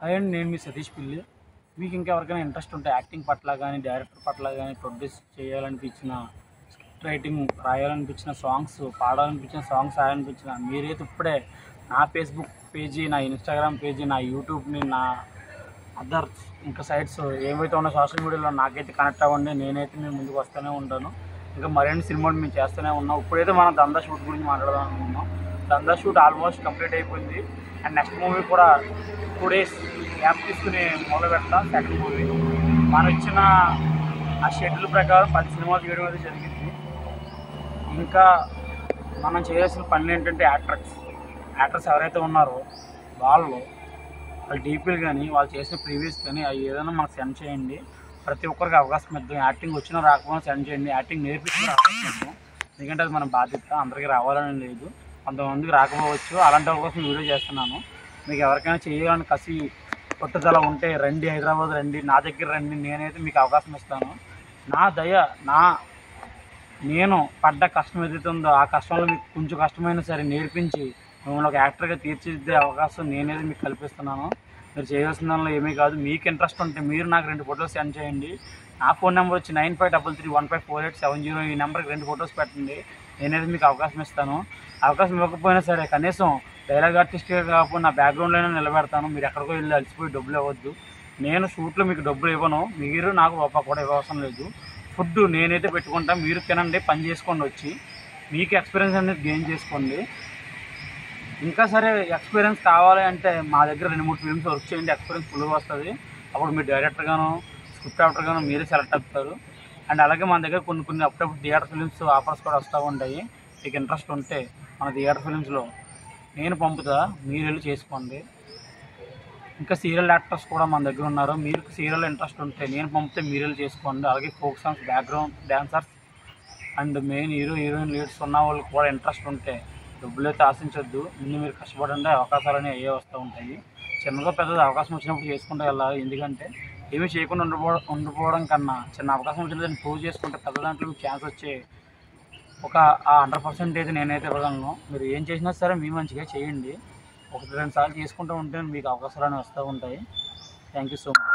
And నేను మీ సతీష్ పిల్లి. మీకు ఇంకెవరికైనా ఇంట్రెస్ట్ ఉంటే యాక్టింగ్ పట్ల కానీ, డైరెక్టర్ పట్ల కానీ, ప్రొడ్యూస్ చేయాలనిపించిన, స్క్రిప్ట్ రైటింగ్ రాయాలనిపించిన, సాంగ్స్ పాడాలనిపించిన, సాంగ్స్ రాయాలనిపించిన, మీరైతే ఇప్పుడే నా ఫేస్బుక్ పేజీ, నా ఇన్స్టాగ్రామ్ పేజీ, నా యూట్యూబ్ని, నా అదర్ ఇంకా సైట్స్ ఏవైతే ఉన్న సోషల్ మీడియాలో నాకైతే కనెక్ట్ అవ్వండి. నేనైతే మేము ముందుకు వస్తూనే ఉంటాను. ఇంకా మరిన్ని సినిమాలు మేము చేస్తూనే ఉన్నాం. ఇప్పుడైతే మనం దందా షూట్ గురించి మాట్లాడదాం అనుకుంటున్నాం. దందా షూట్ ఆల్మోస్ట్ కంప్లీట్ అయిపోయింది. అండ్ నెక్స్ట్ మూవీ కూడా 2 days గ్యాప్ తీసుకుని మొదలు పెడతాం. సెకండ్ మూవీ మనం ఇచ్చిన ఆ షెడ్యూల్ ప్రకారం 10 సినిమాలు తీయడం అనేది జరిగింది. ఇంకా మనం చేయాల్సిన పనులు ఏంటంటే యాక్టర్స్ ఎవరైతే ఉన్నారో వాళ్ళ డీపీలు కానీ, వాళ్ళు చేసిన ప్రీవియస్ కానీ అవి ఏదైనా మనకు సెండ్ చేయండి. ప్రతి ఒక్కరికి అవకాశం ఇద్దాం. యాక్టింగ్ వచ్చినా రాకపోయినా సెండ్ చేయండి. యాక్టింగ్ నేర్పించిన అవకాశం ఇద్దాం. ఎందుకంటే అది మన బాధ్యత. అందరికీ రావాలని లేదు, కొంతమందికి రాకపోవచ్చు. అలాంటి అవకాశం వీడియో చేస్తున్నాను. మీకు ఎవరికైనా చేయాలని కసి పట్టుదల ఉంటే రండి, హైదరాబాద్ రండి, నా దగ్గర రండి. నేనైతే మీకు అవకాశం ఇస్తాను. నా దయ, నేను పడ్డ కష్టం ఏదైతే ఉందో ఆ కష్టంలో మీకు కొంచెం కష్టమైనా సరే నేర్పించి మిమ్మల్ని ఒక యాక్టర్గా తీర్చిదిద్దే అవకాశం నేనైతే మీకు కల్పిస్తున్నాను. మీరు చేయాల్సిన దానిలో ఏమీ కాదు. మీకు ఇంట్రెస్ట్ ఉంటే మీరు నాకు 2 ఫొటోస్ సెండ్ చేయండి. నా ఫోన్ నెంబర్ వచ్చి 9533154870. ఈ నెంబర్కి 2 ఫొటోస్ పెట్టండి. నేనైతే మీకు అవకాశం ఇస్తాను. అవకాశం ఇవ్వకపోయినా సరే కనీసం డైలాగ్ ఆర్టిస్ట్గా కాకపోతే నా బ్యాక్గ్రౌండ్లోనే నిలబెడతాను. మీరు ఎక్కడికో వెళ్ళి అలసిపోయి డబ్బులు ఇవ్వద్దు. నేను షూట్లో మీకు డబ్బులు ఇవ్వను. మీరు నాకు రూపాయి కూడా ఇవ్వవసరం లేదు. ఫుడ్ నేనైతే పెట్టుకుంటా. మీరు తినండి, పని చేసుకోండి. వచ్చి మీకు ఎక్స్పీరియన్స్ అనేది గెయిన్ చేసుకోండి. ఇంకా సరే ఎక్స్పీరియన్స్ కావాలి అంటే మా దగ్గర 2-3 ఫిల్మ్స్ వర్క్ చేయండి. ఎక్స్పీరియన్స్ ఫుల్గా వస్తుంది. అప్పుడు మీరు డైరెక్టర్గాను, స్క్రిప్ట్ రైటర్గాను మీరే సెలెక్ట్ అవుతారు. అండ్ అలాగే మన దగ్గర కొన్ని అప్పుడప్పుడు థియేటర్ ఫిల్మ్స్ ఆఫర్స్ కూడా వస్తూ ఉంటాయి. మీకు ఇంట్రెస్ట్ ఉంటే మన థియేటర్ ఫిల్మ్స్లో నేను పంపుతా, మీరు వెళ్ళి చేసుకోండి. ఇంకా సీరియల్ యాక్టర్స్ కూడా మన దగ్గర ఉన్నారు. మీరు సీరియల్ ఇంట్రెస్ట్ ఉంటే నేను పంపితే మీరు వెళ్ళి చేసుకోండి. అలాగే folk songs, background dancers and main heroine leads ఉన్న వాళ్ళకి కూడా ఇంట్రెస్ట్ ఉంటే డబ్బులు అయితే ఆశించొద్దు. ముందు మీరు కష్టపడండి. అవకాశాలన్నీ అయ్యే వస్తూ ఉంటాయి. చిన్నగా పెద్దది అవకాశం వచ్చినప్పుడు చేసుకుంటే వెళ్ళాలి. ఎందుకంటే ఏమీ చేయకుండా ఉండిపోవడం కన్నా చిన్న అవకాశం వచ్చిన దాన్ని ప్రూవ్ చేసుకుంటే పెద్ద దాంట్లో మీకు ఛాన్స్ వచ్చే ఒక 100% అయితే నేనైతే ఇవ్వగలను. మీరు ఏం చేసినా సరే మీ మంచిగా చేయండి. 1-2 సార్లు చేసుకుంటూ ఉంటే మీకు అవకాశాలు వస్తూ ఉంటాయి. Thank you so much.